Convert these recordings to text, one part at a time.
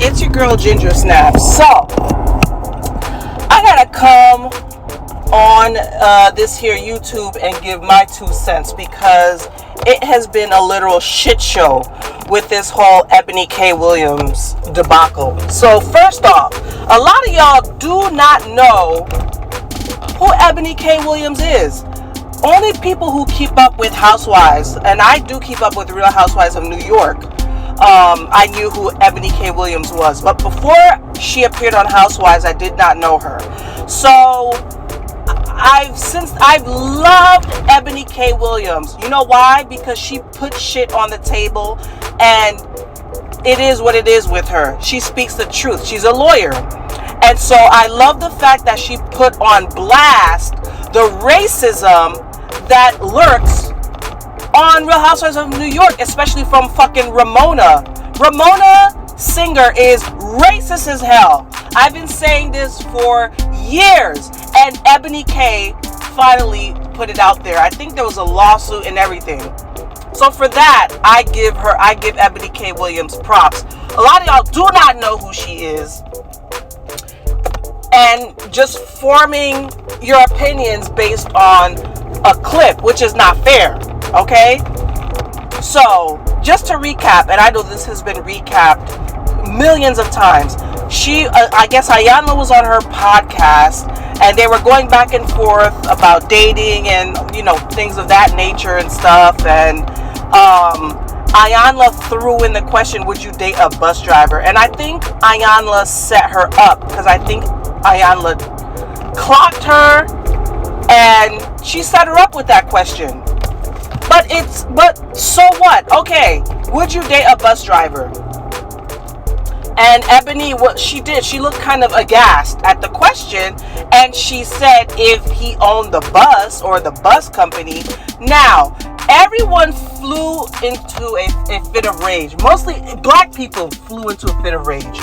it's your girl Ginger Snap. So, I gotta come on this here YouTube and give my 2 cents because it has been a literal shit show with this whole Eboni K. Williams debacle. So, first off, a lot of y'all do not know who Eboni K. Williams is. Only people who keep up with Housewives, and I do keep up with Real Housewives of New York, I knew who Eboni K. Williams was. But before she appeared on Housewives, I did not know her. So I've loved Eboni K. Williams. You know why? Because she put shit on the table, and it is what it is with her. She speaks the truth. She's a lawyer. And so I love the fact that she put on blast the racism that lurks on Real Housewives of New York, especially from fucking Ramona. Ramona Singer is racist as hell. I've been saying this for years, and Eboni K finally put it out there. I think there was a lawsuit and everything. So for that, I give Eboni K. Williams props. A lot of y'all do not know who she is, and just forming your opinions based on a clip, which is not fair. Okay? So, just to recap, and I know this has been recapped millions of times. I guess Iyanla was on her podcast, and they were going back and forth about dating and, things of that nature and stuff. And Iyanla threw in the question, would you date a bus driver? And I think Iyanla set her up, because I think Iyanla clocked her, and she set her up with that question. But so what? Okay, would you date a bus driver? And Eboni, what she did, she looked kind of aghast at the question, and she said if he owned the bus or the bus company. Now, everyone flew into a fit of rage. Mostly black people flew into a fit of rage.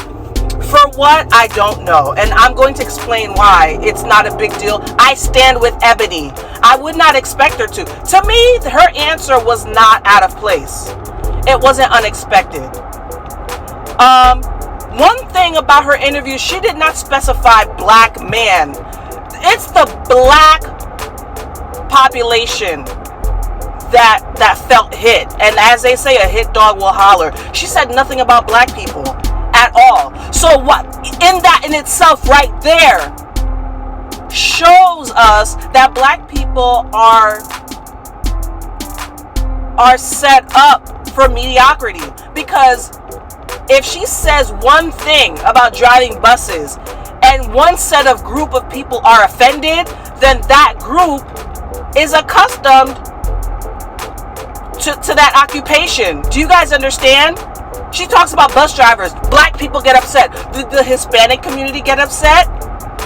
For what? I don't know. And I'm going to explain why. It's not a big deal. I stand with Eboni. I would not expect her to. To me, her answer was not out of place. It wasn't unexpected. One thing about her interview, she did not specify black man. It's the black population that felt hit. And as they say, a hit dog will holler. She said nothing about black people at all. So what in that in itself right there shows us that black people are set up for mediocrity. Because if she says one thing about driving buses and one set of group of people are offended, then that group is accustomed to that occupation. Do you guys understand? She talks about bus drivers. Black people get upset. Did the Hispanic community get upset?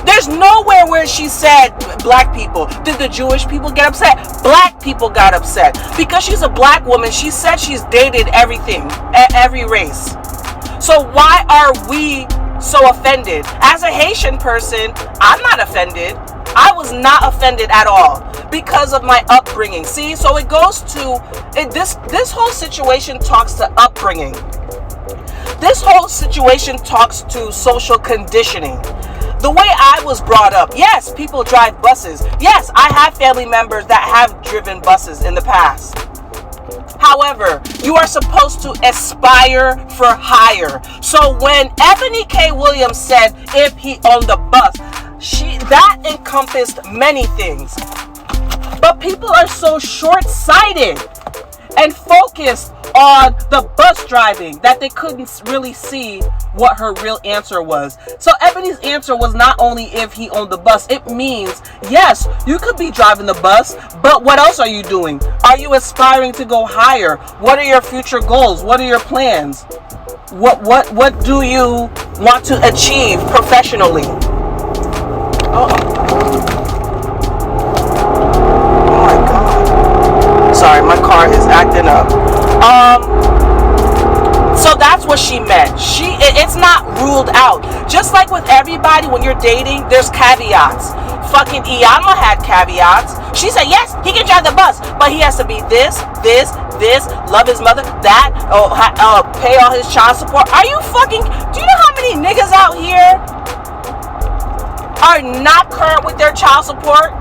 There's nowhere where she said black people. Did the Jewish people get upset? Black people got upset. Because she's a black woman, she said she's dated everything, every race. So why are we so offended? As a Haitian person, I'm not offended. I was not offended at all because of my upbringing. See, so it goes to this whole situation talks to upbringing. This whole situation talks to social conditioning. The way I was brought up, yes, people drive buses. Yes, I have family members that have driven buses in the past. However, you are supposed to aspire for higher. So when Eboni K. Williams said if he owned the bus, that encompassed many things. But people are so short-sighted and focused on the bus driving that they couldn't really see what her real answer was. So Eboni's answer was not only if he owned the bus. It means, yes, you could be driving the bus, but what else are you doing? Are you aspiring to go higher? What are your future goals? What are your plans? What do you want to achieve professionally? Oh my God. Sorry, my car is acting up. So that's what she meant. It's not ruled out. Just like with everybody, when you're dating, there's caveats. Fucking Iyanla had caveats. She said, yes, he can drive the bus, but he has to be this, this, this, love his mother, that, pay all his child support. Are you fucking, do you know how many niggas out here are not current with their child support?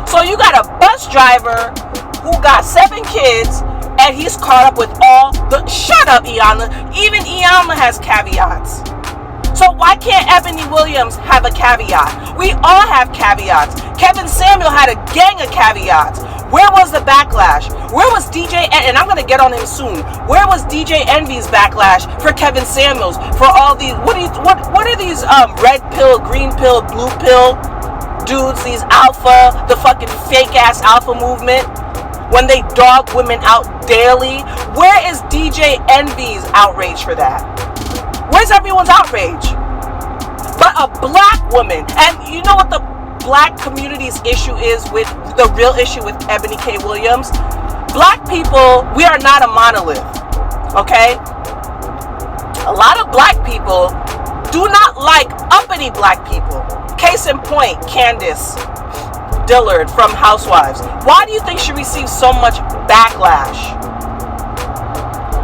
So you got a bus driver who got 7 kids and he's caught up with all the, shut up Iyanla, even Iyanla has caveats. So why can't Eboni Williams have a caveat? We all have caveats. Kevin Samuel had a gang of caveats. Where was the backlash? Where was DJ, and I'm going to get on him soon, where was DJ Envy's backlash for Kevin Samuels, for all these, what are these red pill, green pill, blue pill dudes, these alpha, the fucking fake ass alpha movement, when they dog women out daily? Where is DJ Envy's outrage for that? Where's everyone's outrage? But a black woman, and you know what the black community's issue is with, the real issue with Eboni K. Williams? Black people, we are not a monolith, okay? A lot of black people do not like uppity black people. Case in point, Candace Dillard from Housewives. Why do you think she receives so much backlash?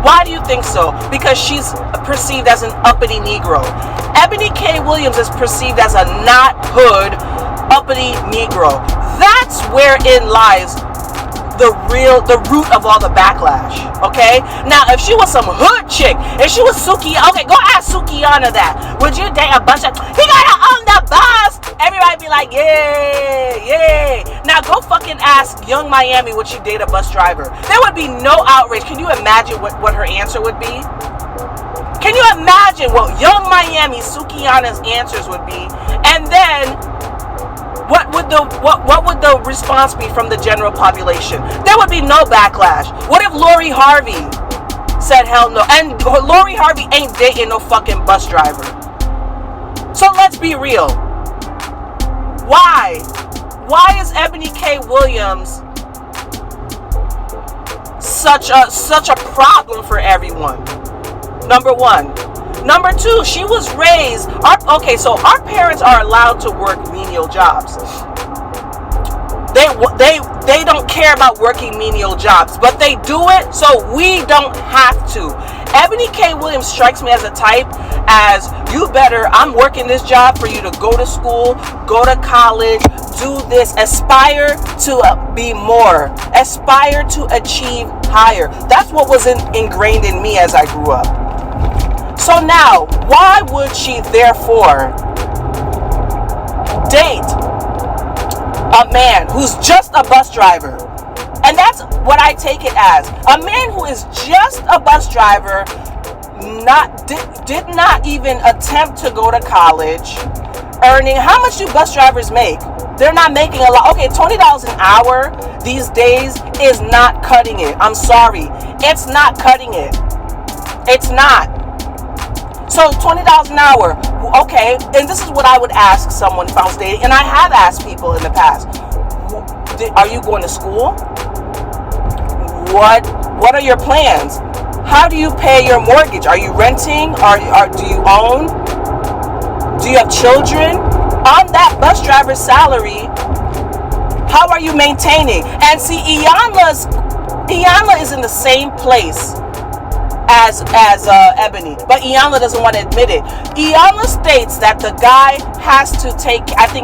Why do you think so? Because she's perceived as an uppity Negro. Eboni K. Williams is perceived as a not hood, uppity Negro. That's wherein lies the root of all the backlash, okay? Now, if she was some hood chick, if she was Suki, okay, go ask Sukiyana that. Would you date a bunch of, he gotta own the bus? Everybody be like, yeah. Now, go fucking ask Young Miami would she date a bus driver. There would be no outrage. Can you imagine what her answer would be? Can you imagine what Young Miami, Sukiyana's answers would be? And then, what would the response be from the general population? There would be no backlash. What if Lori Harvey said hell no? And Lori Harvey ain't dating no fucking bus driver. So let's be real. Why? Why is Eboni K. Williams such a problem for everyone? Number one. Number two, she was raised, so our parents are allowed to work menial jobs. They don't care about working menial jobs, but they do it so we don't have to. Eboni K. Williams strikes me as a type as, you better, I'm working this job for you to go to school, go to college, do this, aspire to be more, aspire to achieve higher. That's what was ingrained in me as I grew up. So now, why would she therefore date a man who's just a bus driver? And that's what I take it as. A man who is just a bus driver, did not even attempt to go to college, earning, how much do bus drivers make? They're not making a lot. Okay, $20 an hour these days is not cutting it. I'm sorry. It's not cutting it. It's not. So $20 an hour, okay, and this is what I would ask someone if I was dating, and I have asked people in the past, are you going to school? What are your plans? How do you pay your mortgage? Are you renting? Do you own? Do you have children? On that bus driver's salary, how are you maintaining? And see, Iyanla is in the same place as Eboni, but Iyanla doesn't want to admit it. Iyanla states that the guy has to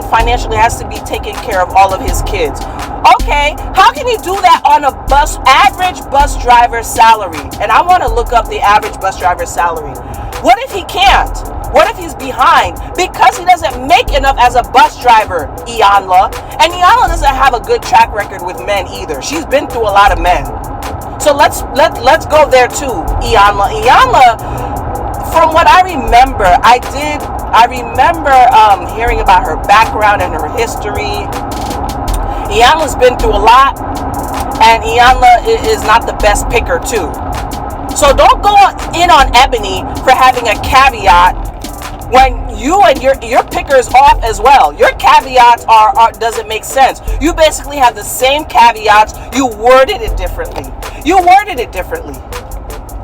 financially has to be taking care of all of his kids. Okay, how can he do that on a average bus driver's salary? And I want to look up the average bus driver's salary. What if he can't? What if he's behind? Because he doesn't make enough as a bus driver, Iyanla. And Iyanla doesn't have a good track record with men either. She's been through a lot of men. So let's go there too, Iyanla. Iyanla, from what I remember, I remember hearing about her background and her history. Iyanla's been through a lot, and Iyanla is not the best picker too. So don't go in on Eboni for having a caveat when you and your picker's off as well. Your caveats doesn't make sense. You basically have the same caveats. You worded it differently.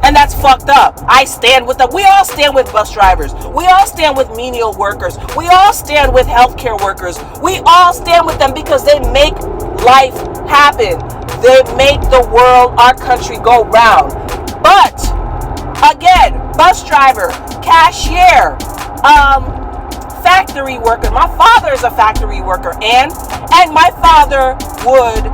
And that's fucked up. I stand with them. We all stand with bus drivers. We all stand with menial workers. We all stand with healthcare workers. We all stand with them because they make life happen. They make the world, our country, go round. But again, bus driver, cashier, factory worker. My father is a factory worker, and my father would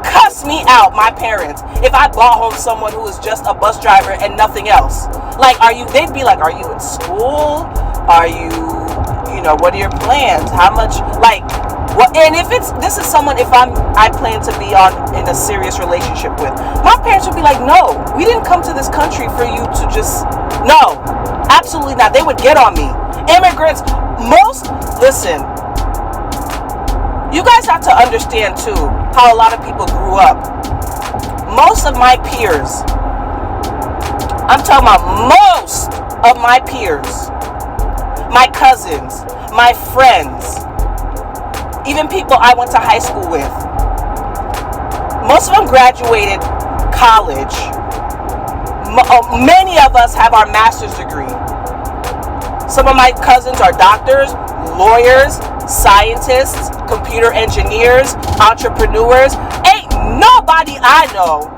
cuss me out, my parents, if I brought home someone who was just a bus driver and nothing else. Like, they'd be like, are you in school? Are you, what are your plans? How much, like, what? And if this is someone, I plan to be in a serious relationship with, my parents would be like, no, we didn't come to this country for you to just, no, absolutely not. They would get on me. Immigrants, listen, you guys have to understand too how a lot of people grew up. Most of my peers, I'm talking about most of my peers, my cousins, my friends, even people I went to high school with, most of them graduated college. Many of us have our master's degree. Some of my cousins are doctors, lawyers, scientists, computer engineers, entrepreneurs. Ain't nobody I know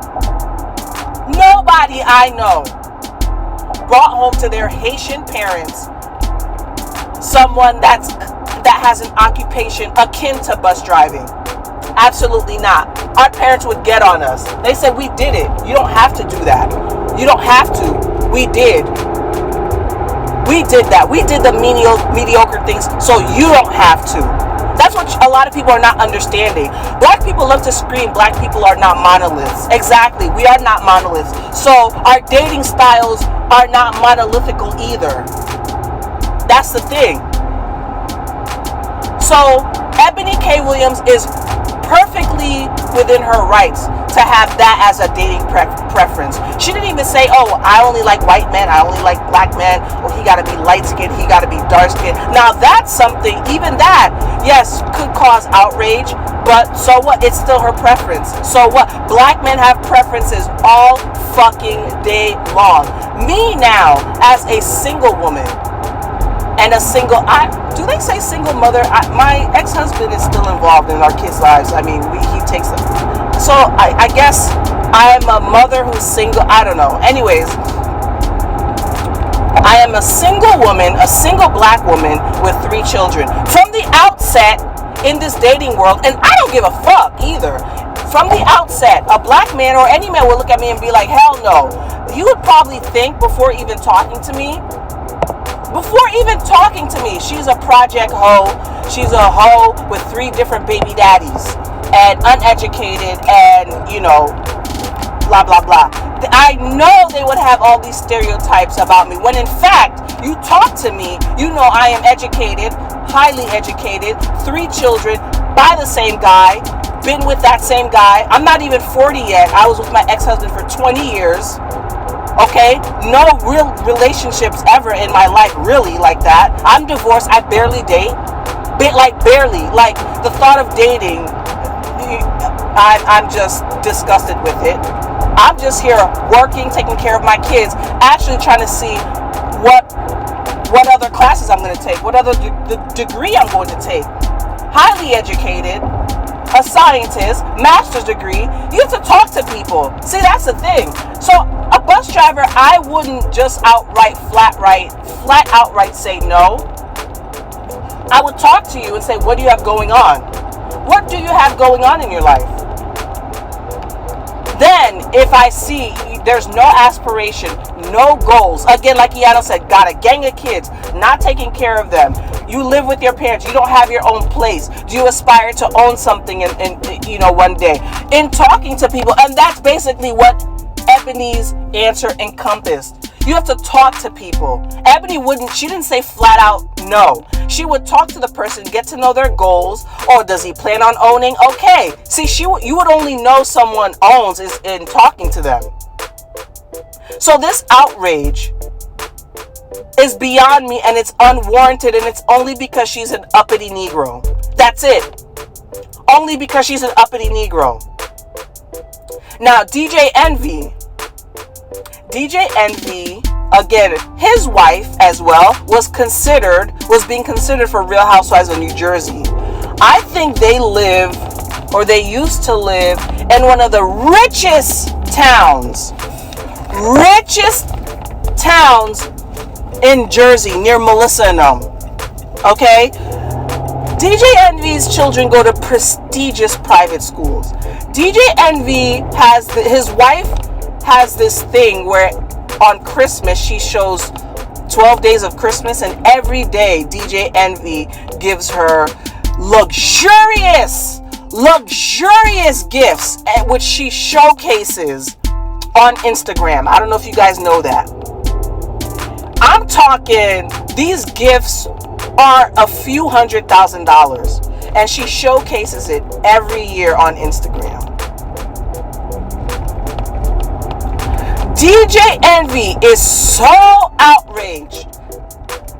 brought home to their Haitian parents someone that has an occupation akin to bus driving. Absolutely not. Our parents would get on us. They said, we did it. You don't have to do that. You don't have to. We did. We did that. We did the mediocre things, so you don't have to. That's what a lot of people are not understanding. Black people love to scream, black people are not monoliths. Exactly. We are not monoliths. So our dating styles are not monolithical either. That's the thing. So Eboni K. Williams is perfectly within her rights to have that as a dating preference. She didn't even say, oh, I only like white men, I only like black men, or he gotta be light skinned, he gotta be dark skinned. Now that's something, even that, yes, could cause outrage, but so what? It's still her preference. So what? Black men have preferences all fucking day long. Me now, as a single woman, and a single, do they say single mother? My ex-husband is still involved in our kids' lives. I mean, he takes them. So I guess I'm a mother who's single. I don't know. Anyways, I am a single woman, a single black woman with 3 children. From the outset in this dating world, and I don't give a fuck either. From the outset, a black man or any man will look at me and be like, hell no. You would probably think before even talking to me, she's a project hoe. She's a hoe with 3 different baby daddies and uneducated and, blah, blah, blah. I know they would have all these stereotypes about me when in fact, you talk to me, you know I am educated, highly educated, 3 children by the same guy, been with that same guy. I'm not even 40 yet. I was with my ex-husband for 20 years. Okay, no real relationships ever in my life, really, like that. I'm divorced. I barely date. Barely. Like, the thought of dating, I'm just disgusted with it. I'm just here working, taking care of my kids, actually trying to see what other classes I'm going to take, what other degree I'm going to take. Highly educated, a scientist, master's degree. You have to talk to people. See, that's the thing. So a bus driver, I wouldn't just flat outright say no. I would talk to you and say, what do you have going on? What do you have going on in your life? Then, if I see there's no aspiration, no goals, again, like Iyanla said, got a gang of kids, not taking care of them. You live with your parents. You don't have your own place. Do you aspire to own something in one day? In talking to people, and that's basically what Eboni's answer encompassed. You have to talk to people. Eboni she didn't say flat out no. She would talk to the person, get to know their goals, or does he plan on owning? Okay. See, you would only know someone owns is in talking to them. So this outrage is beyond me, and it's unwarranted, and it's only because she's an uppity Negro. That's it. Only because she's an uppity Negro. Now, DJ Envy, again, his wife as well was being considered for Real Housewives of New Jersey. I think they live or they used to live in one of the richest towns in Jersey, near Melissa and them. Okay? DJ Envy's children go to prestigious private schools. DJ Envy his wife has this thing where on Christmas she shows 12 days of Christmas, and every day DJ Envy gives her luxurious gifts, which she showcases on Instagram. I don't know if you guys know that. I'm talking, these gifts are a few $100,000, and she showcases it every year on Instagram. DJ Envy is so outraged,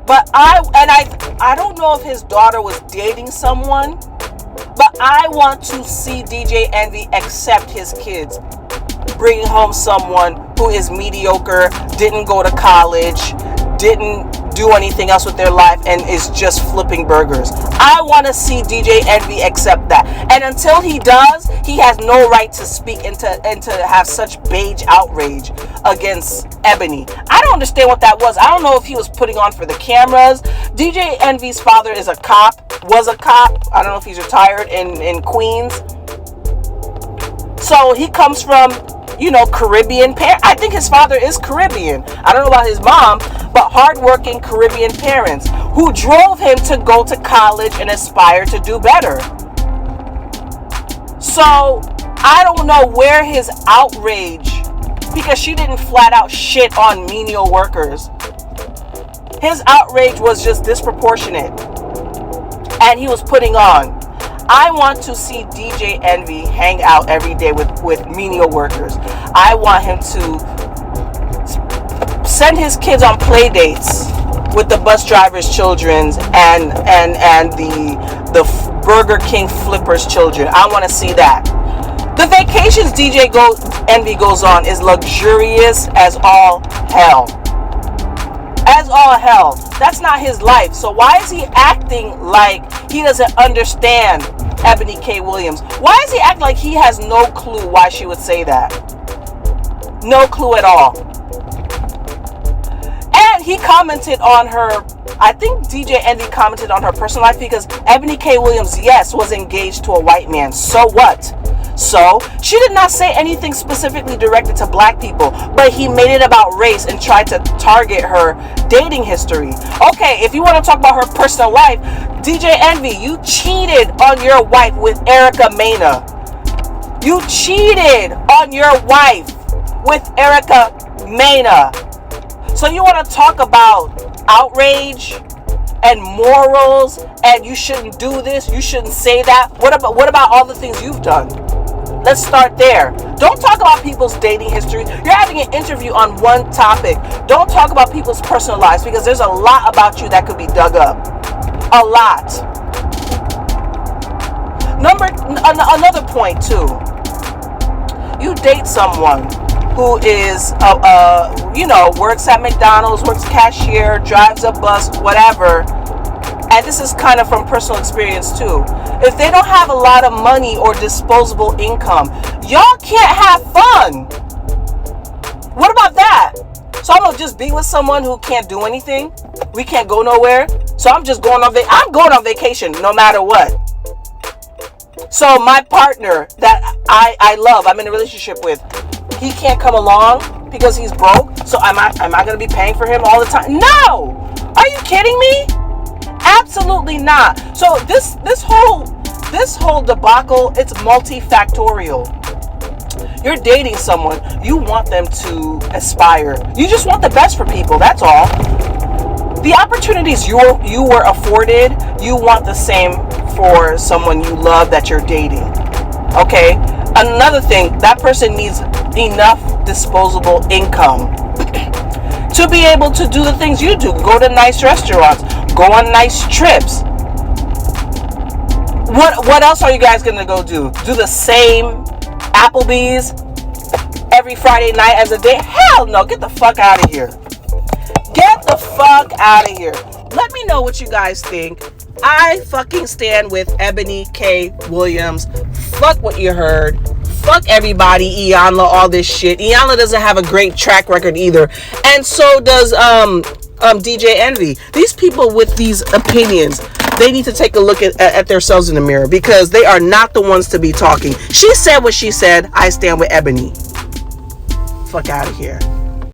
but I don't know if his daughter was dating someone, but I want to see DJ Envy accept his kids bringing home someone who is mediocre, didn't go to college, didn't do anything else with their life, and is just flipping burgers. I want to see DJ Envy accept that. And until he does, he has no right to speak and to have such beige outrage against Eboni. I don't understand what that was. I don't know if he was putting on for the cameras. DJ Envy's father was a cop. I don't know if he's retired in Queens. So he comes from, Caribbean parents. I think his father is Caribbean. I don't know about his mom, but hardworking Caribbean parents who drove him to go to college and aspire to do better. So I don't know where his outrage, because she didn't flat out shit on menial workers. His outrage was just disproportionate, and he was putting on. I want to see DJ Envy hang out every day with menial workers. I want him to send his kids on play dates with the bus driver's children and the Burger King flippers children. I want to see that. The vacations DJ Envy goes on is luxurious as all hell. As all hell. That's not his life. So why is he acting like he doesn't understand Eboni K. Williams? Why is he acting like he has no clue why she would say that? No clue at all. And he commented on her, I think DJ Envy commented on her personal life, because Eboni K. Williams, yes, was engaged to a white man. So what? So, she did not say anything specifically directed to black people, but he made it about race and tried to target her dating history. Okay, if you want to talk about her personal life, DJ Envy, you cheated on your wife with Erica Mena. You cheated on your wife with Erica Mena. So you want to talk about outrage and morals, and you shouldn't do this, you shouldn't say that? What about all the things you've done? Let's start there. Don't talk about people's dating history. You're having an interview on one topic. Don't talk about people's personal lives, because there's a lot about you that could be dug up. A lot. Another point too. You date someone who is, works at McDonald's, works cashier, drives a bus, whatever. And this is kind of from personal experience too. If they don't have a lot of money or disposable income, y'all can't have fun. What about that? So I'm gonna just be with someone who can't do anything. We can't go nowhere. So I'm just going on I'm going on vacation no matter what. So my partner that I love, I'm in a relationship with, he can't come along because he's broke. So am I gonna be paying for him all the time? No! Are you kidding me? Absolutely not. So this whole debacle, it's multifactorial. You're dating someone, you want them to aspire. You just want the best for people, that's all. The opportunities you were afforded, you want the same for someone you love that you're dating. Okay? Another thing, that person needs enough disposable income to be able to do the things you do. Go to nice restaurants, go on nice trips. What else are you guys gonna go do? Do the same Applebee's every Friday night as a date? Hell no, get the fuck out of here. Get the fuck out of here. Let me know what you guys think. I fucking stand with Eboni K. Williams. Fuck what you heard. Fuck everybody, Iyanla, all this shit. Iyanla doesn't have a great track record either. And so does DJ Envy. These people with these opinions, they need to take a look at themselves in the mirror, because they are not the ones to be talking. She said what she said. I stand with Eboni. Fuck out of here.